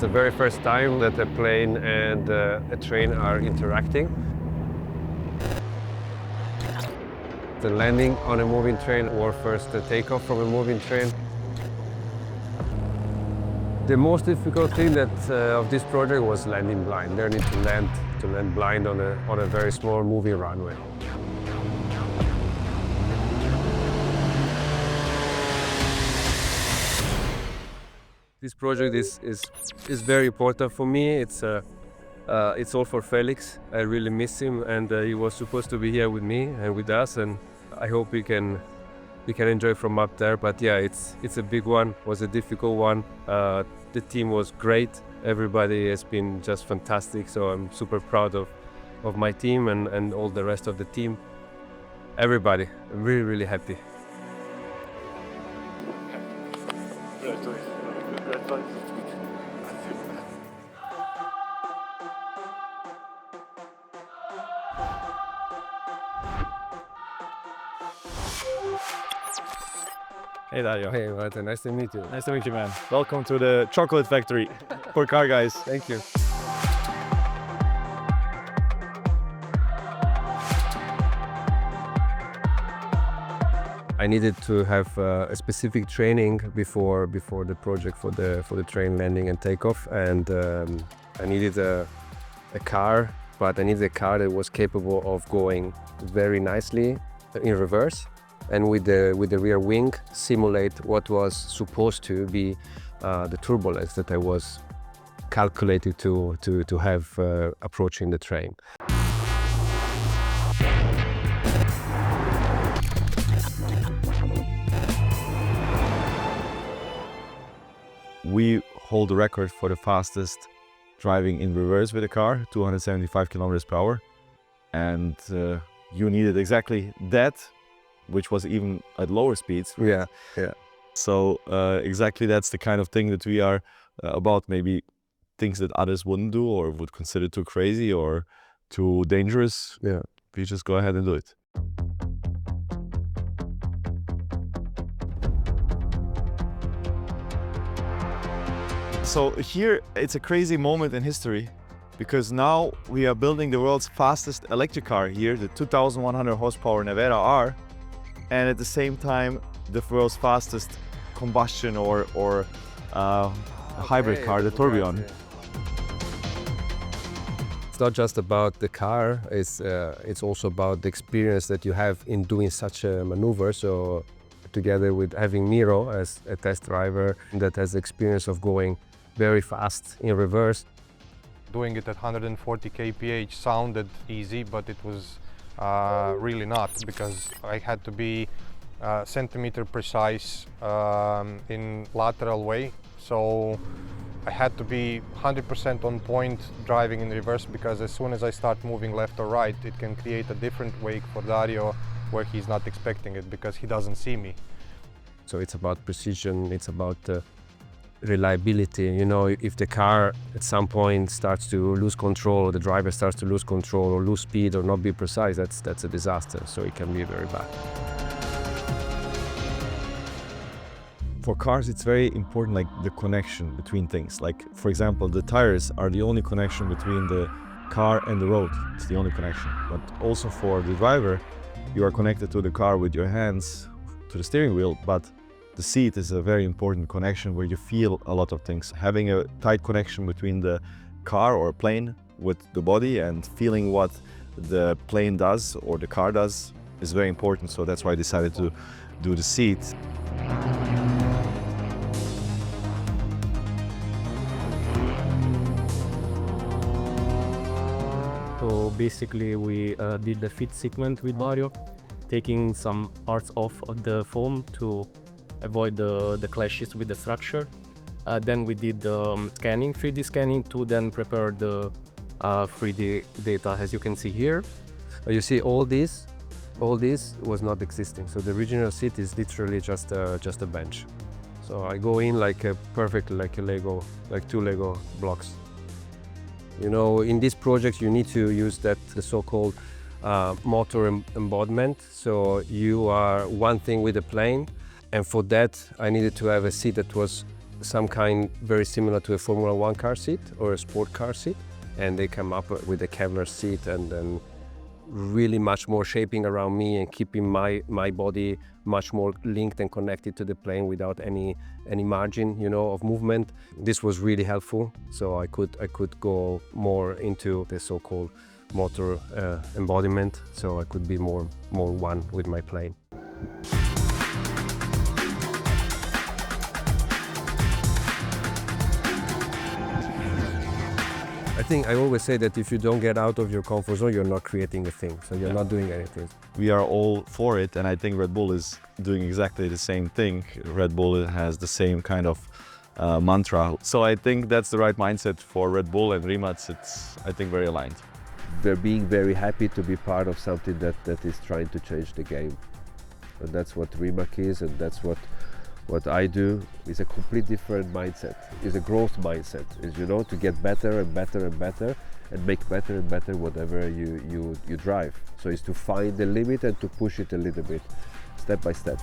the very first time that a plane and a train are interacting. The landing on a moving train or first the takeoff from a moving train. The most difficult thing of this project was landing blind, learning to land blind on a very small moving runway. This project is very important for me. It's all for Felix. I really miss him, and he was supposed to be here with me and with us, and I hope we can enjoy from up there. But yeah, it's a big one. It was a difficult one. The team was great. Everybody has been just fantastic. So I'm super proud of my team and all the rest of the team. Everybody, I'm really, really happy. Hey Dario. Hey Martin, nice to meet you. Nice to meet you, man. Welcome to the chocolate factory for car guys. Thank you. I needed to have a specific training before the project for the train landing and takeoff, and I needed a car, but I needed a car that was capable of going very nicely in reverse, and with the rear wing simulate what was supposed to be the turbulence that I was calculated to have approaching the train. We hold the record for the fastest driving in reverse with a car, 275 kilometers per hour. And you needed exactly that, which was even at lower speeds. Yeah. So exactly that's the kind of thing that we are about. Maybe things that others wouldn't do or would consider too crazy or too dangerous. Yeah. We just go ahead and do it. So here it's a crazy moment in history, because now we are building the world's fastest electric car here, the 2100 horsepower Nevera R, and at the same time the world's fastest combustion or hybrid car, the Tourbillon. It's not just about the car, it's also about the experience that you have in doing such a maneuver. So together with having Miro as a test driver that has the experience of going very fast in reverse. Doing it at 140 kph sounded easy, but it was really not, because I had to be centimeter precise in lateral way. So I had to be 100% on point driving in reverse, because as soon as I start moving left or right, it can create a different wake for Dario where he's not expecting it because he doesn't see me. So it's about precision, it's about reliability. You know, if the car at some point starts to lose control, or the driver starts to lose control or lose speed or not be precise, that's a disaster. So it can be very bad. For cars, it's very important, like the connection between things. Like, for example, the tires are the only connection between the car and the road. It's the only connection. But also for the driver, you are connected to the car with your hands to the steering wheel, but the seat is a very important connection where you feel a lot of things. Having a tight connection between the car or plane with the body and feeling what the plane does or the car does is very important. So that's why I decided to do the seat. So basically we did the fit segment with Dario, taking some parts off of the foam to avoid the clashes with the structure. Then we did the scanning, 3D scanning, to then prepare the 3D data, as you can see here. You see all this was not existing. So the original seat is literally just a bench. So I go in like like a Lego, like 2 Lego blocks. You know, in this project you need to use the so-called motor embodiment. So you are one thing with the plane, and for that I needed to have a seat that was some kind very similar to a Formula One car seat or a sport car seat, and they come up with a Kevlar seat and then really much more shaping around me and keeping my body much more linked and connected to the plane without any margin, you know, of movement. This was really helpful, so I could go more into the so-called motor embodiment, so I could be more one with my plane. I think I always say that if you don't get out of your comfort zone, you're not creating a thing, so you're not doing anything. We are all for it, and I think Red Bull is doing exactly the same thing. Red Bull has the same kind of mantra, so I think that's the right mindset for Red Bull and Rimac. It's, I think, very aligned. They're being very happy to be part of something that is trying to change the game, and that's what Rimac is, and that's what I do. Is a complete different mindset. Is a growth mindset. Is, you know, to get better and better and better and make better and better whatever you drive. So it's to find the limit and to push it a little bit, step by step.